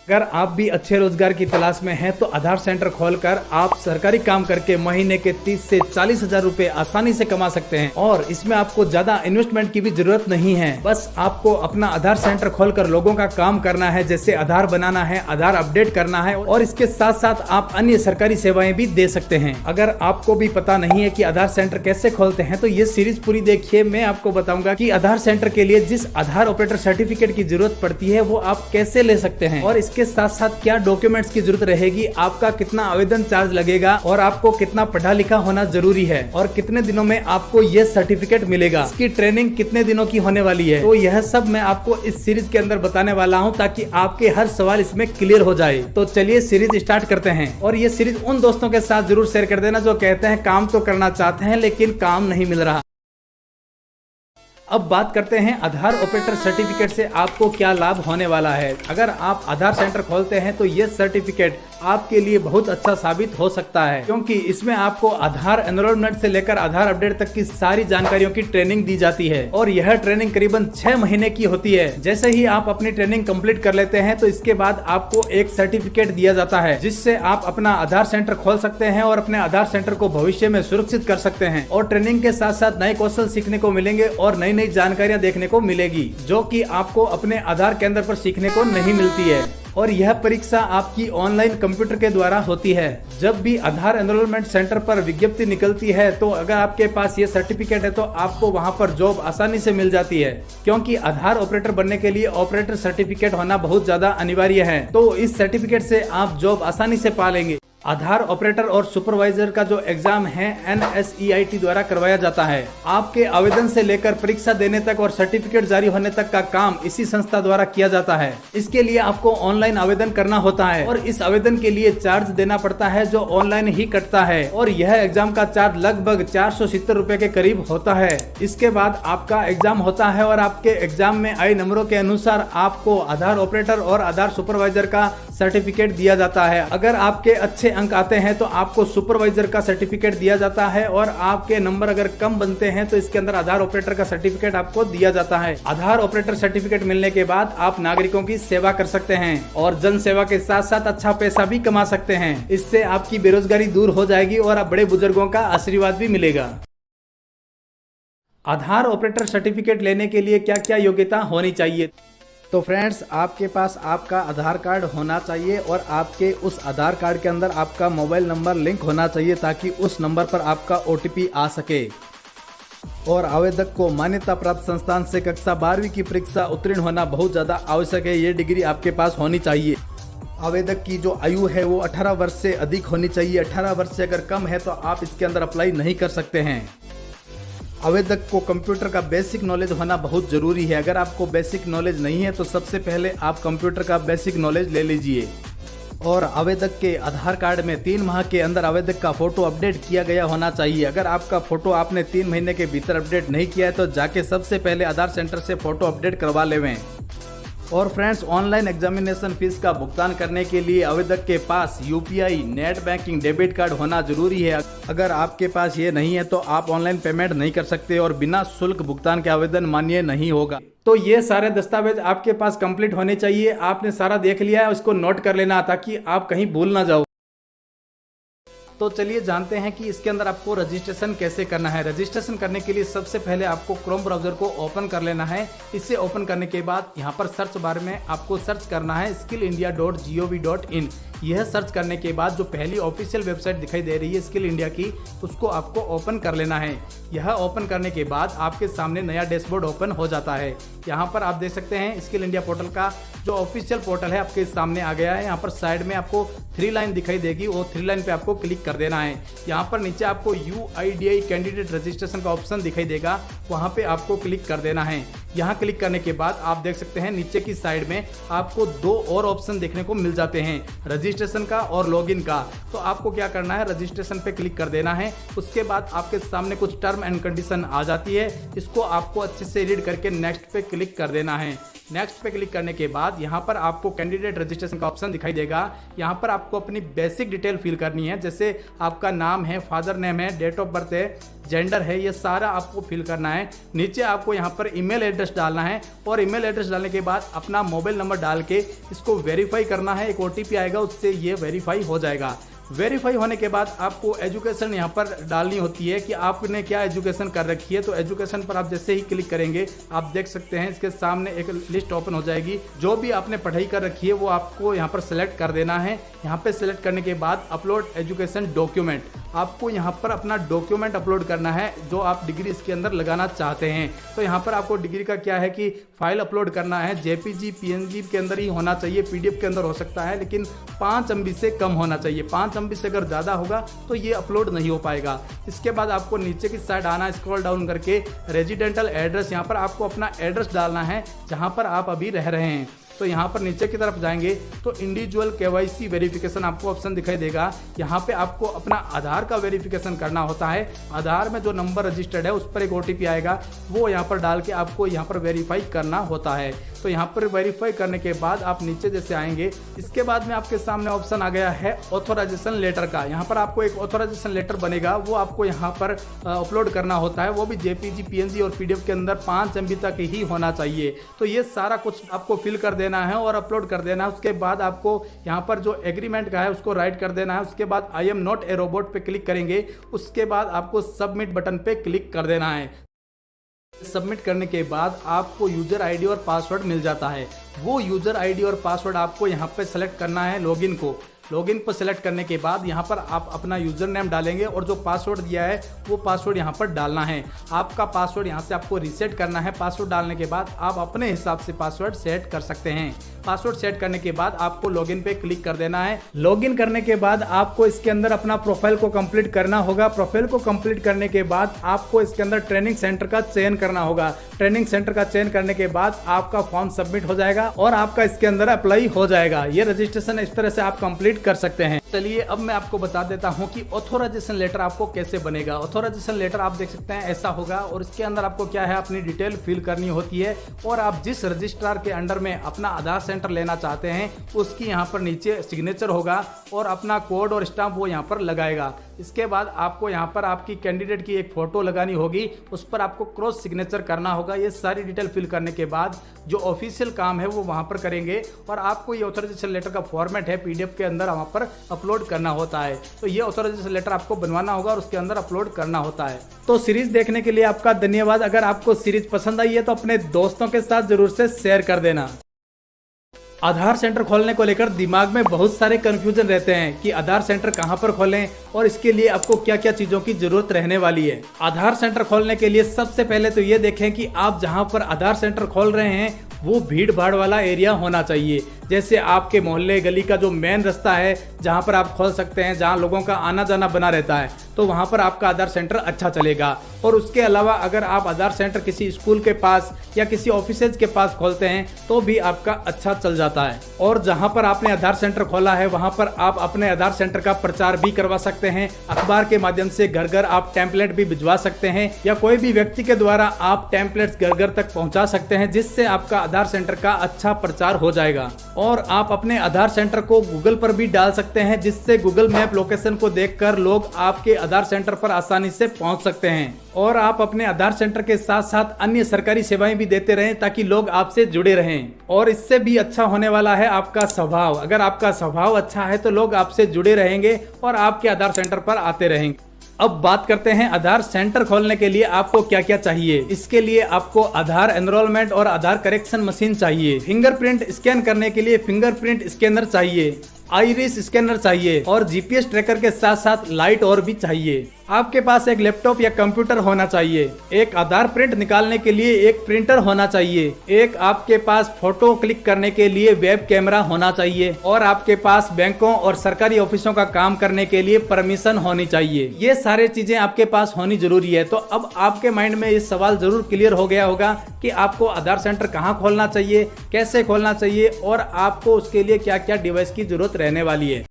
अगर आप भी अच्छे रोजगार की तलाश में हैं तो आधार सेंटर खोलकर आप सरकारी काम करके महीने के 30 से 40 हजार रुपए आसानी से कमा सकते हैं और इसमें आपको ज्यादा इन्वेस्टमेंट की भी जरूरत नहीं है। बस आपको अपना आधार सेंटर खोलकर लोगों का काम करना है, जैसे आधार बनाना है, आधार अपडेट करना है और इसके साथ साथ आप अन्य सरकारी सेवाएं भी दे सकते हैं। अगर आपको भी पता नहीं है कि आधार सेंटर कैसे खोलते हैं तो ये सीरीज पूरी देखिए। मैं आपको बताऊंगा कि आधार सेंटर के लिए जिस आधार ऑपरेटर सर्टिफिकेट की जरूरत पड़ती है वो आप कैसे ले सकते हैं और इसके साथ साथ क्या डॉक्यूमेंट्स की जरूरत रहेगी, आपका कितना आवेदन चार्ज लगेगा और आपको कितना पढ़ा लिखा होना जरूरी है और कितने दिनों में आपको ये सर्टिफिकेट मिलेगा, इसकी ट्रेनिंग कितने दिनों की होने वाली है। तो यह सब मैं आपको इस सीरीज के अंदर बताने वाला हूं ताकि आपके हर सवाल इसमें क्लियर हो जाए। तो चलिए सीरीज स्टार्ट करते हैं और ये सीरीज उन दोस्तों के साथ जरूर शेयर कर देना जो कहते हैं काम तो करना चाहते हैं लेकिन काम नहीं मिल रहा। अब बात करते हैं आधार ऑपरेटर सर्टिफिकेट से आपको क्या लाभ होने वाला है। अगर आप आधार सेंटर खोलते हैं तो ये सर्टिफिकेट आपके लिए बहुत अच्छा साबित हो सकता है, क्योंकि इसमें आपको आधार एनरोलमेंट से लेकर आधार अपडेट तक की सारी जानकारियों की ट्रेनिंग दी जाती है और यह ट्रेनिंग करीबन 6 महीने की होती है। जैसे ही आप अपनी ट्रेनिंग कंप्लीट कर लेते हैं तो इसके बाद आपको एक सर्टिफिकेट दिया जाता है जिससे आप अपना आधार सेंटर खोल सकते हैं और अपने आधार सेंटर को भविष्य में सुरक्षित कर सकते हैं और ट्रेनिंग के साथ साथ नए कौशल सीखने को मिलेंगे और नई नई जानकारियां देखने को मिलेगी जो कि आपको अपने आधार केंद्र पर सीखने को नहीं मिलती है। और यह परीक्षा आपकी ऑनलाइन कंप्यूटर के द्वारा होती है। जब भी आधार एनरोलमेंट सेंटर पर विज्ञप्ति निकलती है तो अगर आपके पास ये सर्टिफिकेट है तो आपको वहां पर जॉब आसानी से मिल जाती है, क्योंकि आधार ऑपरेटर बनने के लिए ऑपरेटर सर्टिफिकेट होना बहुत ज्यादा अनिवार्य है। तो इस सर्टिफिकेट से आप जॉब आसानी से पा लेंगे। आधार ऑपरेटर और सुपरवाइजर का जो एग्जाम है NSEIT द्वारा करवाया जाता है। आपके आवेदन से लेकर परीक्षा देने तक और सर्टिफिकेट जारी होने तक का काम इसी संस्था द्वारा किया जाता है। इसके लिए आपको ऑनलाइन आवेदन करना होता है और इस आवेदन के लिए चार्ज देना पड़ता है जो ऑनलाइन ही कटता है और यह एग्जाम का चार्ज लगभग 470 रुपए के करीब होता है। इसके बाद आपका एग्जाम होता है और आपके एग्जाम में आए नंबरों के अनुसार आपको आधार ऑपरेटर और आधार सुपरवाइजर का सर्टिफिकेट दिया जाता है। अगर आपके अच्छे अंक आते हैं तो आपको सुपरवाइजर का सर्टिफिकेट दिया जाता है और आपके नंबर अगर कम बनते हैं तो इसके अंदर आधार ऑपरेटर का सर्टिफिकेट आपको दिया जाता है। आधार ऑपरेटर सर्टिफिकेट मिलने के बाद आप नागरिकों की सेवा कर सकते हैं और जन सेवा के साथ साथ अच्छा पैसा भी कमा सकते हैं। इससे आपकी बेरोजगारी दूर हो जाएगी और आप बड़े बुजुर्गों का आशीर्वाद भी मिलेगा। आधार ऑपरेटर सर्टिफिकेट लेने के लिए क्या क्या योग्यता होनी चाहिए? तो फ्रेंड्स, आपके पास आपका आधार कार्ड होना चाहिए और आपके उस आधार कार्ड के अंदर आपका मोबाइल नंबर लिंक होना चाहिए ताकि उस नंबर पर आपका OTP आ सके। और आवेदक को मान्यता प्राप्त संस्थान से कक्षा 12वीं की परीक्षा उत्तीर्ण होना बहुत ज़्यादा आवश्यक है। ये डिग्री आपके पास होनी चाहिए। आवेदक की जो आयु है वो 18 वर्ष से अधिक होनी चाहिए। 18 वर्ष से अगर कम है तो आप इसके अंदर अप्लाई नहीं कर सकते हैं। आवेदक को कंप्यूटर का बेसिक नॉलेज होना बहुत जरूरी है। अगर आपको बेसिक नॉलेज नहीं है तो सबसे पहले आप कंप्यूटर का बेसिक नॉलेज ले लीजिए। और आवेदक के आधार कार्ड में 3 माह के अंदर आवेदक का फोटो अपडेट किया गया होना चाहिए। अगर आपका फोटो आपने 3 महीने के भीतर अपडेट नहीं किया है तो जाके सबसे पहले आधार सेंटर से फोटो अपडेट करवा लेवें। और फ्रेंड्स, ऑनलाइन एग्जामिनेशन फीस का भुगतान करने के लिए आवेदक के पास UPI, net banking, debit card होना जरूरी है। अगर आपके पास ये नहीं है तो आप ऑनलाइन पेमेंट नहीं कर सकते और बिना शुल्क भुगतान के आवेदन मान्य नहीं होगा। तो ये सारे दस्तावेज आपके पास कंप्लीट होने चाहिए। आपने सारा देख लिया है, उसको नोट कर लेना ताकि आप कहीं भूल ना जाओ। तो चलिए जानते हैं कि इसके अंदर आपको रजिस्ट्रेशन कैसे करना है। रजिस्ट्रेशन करने के लिए सबसे पहले आपको क्रोम ब्राउजर को ओपन कर लेना है। इसे ओपन करने के बाद यहाँ पर सर्च बार में आपको सर्च करना है skillindia.gov.in। यह सर्च करने के बाद जो पहली ऑफिशियल वेबसाइट दिखाई दे रही है स्किल इंडिया की, उसको आपको ओपन कर लेना है। यह ओपन करने के बाद आपके सामने नया डैशबोर्ड ओपन हो जाता है। यहाँ पर आप देख सकते हैं स्किल इंडिया पोर्टल का जो ऑफिशियल पोर्टल है आपके सामने आ गया है। यहाँ पर साइड में आपको 3 लाइन दिखाई देगी, वो 3 लाइन पे आपको क्लिक कर देना है। यहाँ पर नीचे आपको UIDAI कैंडिडेट रजिस्ट्रेशन का ऑप्शन दिखाई देगा, वहाँ पे आपको क्लिक कर देना है। यहाँ क्लिक करने के बाद आप देख सकते हैं नीचे की साइड में आपको 2 और ऑप्शन देखने को मिल जाते हैं, रजिस्ट्रेशन का और लॉगिन का। तो आपको क्या करना है, रजिस्ट्रेशन पे क्लिक कर देना है। उसके बाद आपके सामने कुछ टर्म एंड कंडीशन आ जाती है, इसको आपको अच्छे से रीड करके नेक्स्ट पे क्लिक कर देना है। नेक्स्ट पे क्लिक करने के बाद यहाँ पर आपको कैंडिडेट रजिस्ट्रेशन का ऑप्शन दिखाई देगा। यहाँ पर आपको अपनी बेसिक डिटेल फिल करनी है, जैसे आपका नाम है, फादर नेम है, डेट ऑफ बर्थ है, जेंडर है, ये सारा आपको फिल करना है। नीचे आपको यहाँ पर ईमेल एड्रेस डालना है और ईमेल एड्रेस डालने के बाद अपना मोबाइल नंबर डाल के इसको वेरीफाई करना है। एक OTP आएगा, उससे ये वेरीफाई हो जाएगा। वेरीफाई होने के बाद आपको एजुकेशन यहाँ पर डालनी होती है कि आपने क्या एजुकेशन कर रखी है। तो एजुकेशन पर आप जैसे ही क्लिक करेंगे आप देख सकते हैं इसके सामने एक लिस्ट ओपन हो जाएगी। जो भी आपने पढ़ाई कर रखी है वो आपको यहाँ पर सेलेक्ट कर देना है। यहाँ पे सेलेक्ट करने के बाद अपलोड एजुकेशन डॉक्यूमेंट, आपको यहाँ पर अपना डॉक्यूमेंट अपलोड करना है जो आप डिग्री इसके अंदर लगाना चाहते हैं। तो यहाँ पर आपको डिग्री का क्या है कि फाइल अपलोड करना है, JPG PNG के अंदर ही होना चाहिए, PDF के अंदर हो सकता है, लेकिन 5 MB से कम होना चाहिए। 5 MB से अगर ज़्यादा होगा तो ये अपलोड नहीं हो पाएगा। इसके बाद आपको नीचे की साइड आना, स्क्रॉल डाउन करके रेजिडेंटल एड्रेस, यहाँ पर आपको अपना एड्रेस डालना है जहाँ पर आप अभी रह रहे हैं। तो यहाँ पर नीचे की तरफ जाएंगे तो इंडिविजुअल KYC वेरिफिकेशन आपको ऑप्शन दिखाई देगा। यहाँ पे आपको अपना आधार का वेरिफिकेशन करना होता है। आधार में जो नंबर रजिस्टर्ड है उस पर एक OTP आएगा, वो यहाँ पर डाल के आपको यहाँ पर वेरीफाई करना होता है। तो यहाँ पर वेरीफाई करने के बाद आप नीचे जैसे आएंगे, इसके बाद में आपके सामने ऑप्शन आ गया है ऑथोराइजेशन लेटर का। यहाँ पर आपको एक ऑथोराइजेशन लेटर बनेगा, वो आपको यहाँ पर अपलोड करना होता है। वो भी JPG PNG और PDF के अंदर 5 MB तक ही होना चाहिए। तो ये सारा कुछ आपको फिल कर देना है और अपलोड कर देना है। उसके बाद आपको यहाँ पर जो एग्रीमेंट का है उसको राइट कर देना है। उसके बाद I am not a robot पे क्लिक करेंगे। उसके बाद आपको सबमिट बटन पे क्लिक कर देना है। सबमिट करने के बाद आपको यूजर आईडी और पासवर्ड मिल जाता है। वो यूजर आईडी और पासवर्ड आपको यहाँ पे सेलेक्ट करना है। लॉगिन पर सेलेक्ट करने के बाद यहाँ पर आप अपना यूजर नेम डालेंगे और जो पासवर्ड दिया है वो पासवर्ड यहाँ पर डालना है। आपका पासवर्ड यहाँ से आपको रीसेट करना है। पासवर्ड डालने के बाद आप अपने हिसाब से पासवर्ड सेट कर सकते हैं। पासवर्ड सेट करने के बाद आपको लॉगिन पे क्लिक कर देना है। लॉगिन करने के बाद आपको इसके अंदर अपना प्रोफाइल को कंप्लीट करना होगा। प्रोफाइल को कंप्लीट करने के बाद आपको इसके अंदर ट्रेनिंग सेंटर का चयन करना होगा। ट्रेनिंग सेंटर का चयन करने के बाद आपका फॉर्म सबमिट हो जाएगा और आपका इसके अंदर अप्लाई हो जाएगा। ये रजिस्ट्रेशन इस तरह से आप कंप्लीट कर सकते हैं। चलिए अब मैं आपको बता देता हूं कि ऑथोराइजेशन लेटर आपको कैसे बनेगा। ऑथोराइजेशन लेटर आप देख सकते हैं ऐसा होगा और इसके अंदर आपको क्या है, अपनी डिटेल फिल करनी होती है और आप जिस रजिस्ट्रार के अंडर में अपना आधार सेंटर लेना चाहते हैं उसकी यहाँ पर नीचे सिग्नेचर होगा और अपना कोड और स्टाम्प वो यहाँ पर लगाएगा। इसके बाद आपको यहाँ पर आपकी कैंडिडेट की एक फोटो लगानी होगी, उस पर आपको क्रॉस सिग्नेचर करना होगा। ये सारी डिटेल फिल करने के बाद जो ऑफिशियल काम है वो वहाँ पर करेंगे और आपको ये ऑथराइजेशन लेटर का फॉर्मेट है PDF के अंदर वहाँ पर अपलोड करना होता है। तो ये ऑथराइजेशन लेटर आपको बनवाना होगा और उसके अंदर अपलोड करना होता है। तो सीरीज देखने के लिए आपका धन्यवाद। अगर आपको सीरीज पसंद आई है तो अपने दोस्तों के साथ जरूर से शेयर कर देना। आधार सेंटर खोलने को लेकर दिमाग में बहुत सारे कंफ्यूजन रहते हैं कि आधार सेंटर कहां पर खोलें और इसके लिए आपको क्या क्या चीजों की जरूरत रहने वाली है। आधार सेंटर खोलने के लिए सबसे पहले तो ये देखें कि आप जहां पर आधार सेंटर खोल रहे हैं वो भीड़ भाड़ वाला एरिया होना चाहिए। जैसे आपके मोहल्ले गली का जो मेन रास्ता है जहां पर आप खोल सकते हैं, जहां लोगों का आना जाना बना रहता है, तो वहां पर आपका आधार सेंटर अच्छा चलेगा। और उसके अलावा अगर आप आधार सेंटर किसी स्कूल के पास या किसी ऑफिसेज के पास खोलते हैं तो भी आपका अच्छा चल जाता है। और जहां पर आपने आधार सेंटर खोला है वहां पर आप अपने आधार सेंटर का प्रचार भी करवा सकते हैं। अखबार के माध्यम से घर घर आप टेम्पलेट भी भिजवा सकते हैं या कोई भी व्यक्ति के द्वारा आप टेम्पलेट्स घर घर तक पहुंचा सकते हैं, जिससे आपका आधार सेंटर का अच्छा प्रचार हो जाएगा। और आप अपने आधार सेंटर को गूगल पर भी डाल सकते हैं, जिससे गूगल मैप लोकेशन को देखकर लोग आपके आधार सेंटर पर आसानी से पहुंच सकते हैं। और आप अपने आधार सेंटर के साथ साथ अन्य सरकारी सेवाएं भी देते रहें ताकि लोग आपसे जुड़े रहें। और इससे भी अच्छा होने वाला है आपका स्वभाव। अगर आपका स्वभाव अच्छा है तो लोग आपसे जुड़े रहेंगे और आपके आधार सेंटर पर आते रहेंगे। अब बात करते हैं आधार सेंटर खोलने के लिए आपको क्या क्या चाहिए। इसके लिए आपको आधार एनरोलमेंट और आधार करेक्शन मशीन चाहिए। फिंगरप्रिंट स्कैन करने के लिए फिंगरप्रिंट स्कैनर चाहिए, आइरिस स्कैनर चाहिए और GPS ट्रैकर के साथ साथ लाइट और भी चाहिए। आपके पास एक लैपटॉप या कंप्यूटर होना चाहिए। एक आधार प्रिंट निकालने के लिए एक प्रिंटर होना चाहिए। एक आपके पास फोटो क्लिक करने के लिए वेब कैमरा होना चाहिए और आपके पास बैंकों और सरकारी ऑफिसों का काम करने के लिए परमिशन होनी चाहिए। ये सारे चीजें आपके पास होनी जरूरी है। तो अब आपके माइंड में ये सवाल जरूर क्लियर हो गया होगा कि आपको आधार सेंटर कहाँ खोलना चाहिए, कैसे खोलना चाहिए और आपको उसके लिए क्या क्या डिवाइस की जरूरत रहने वाली है।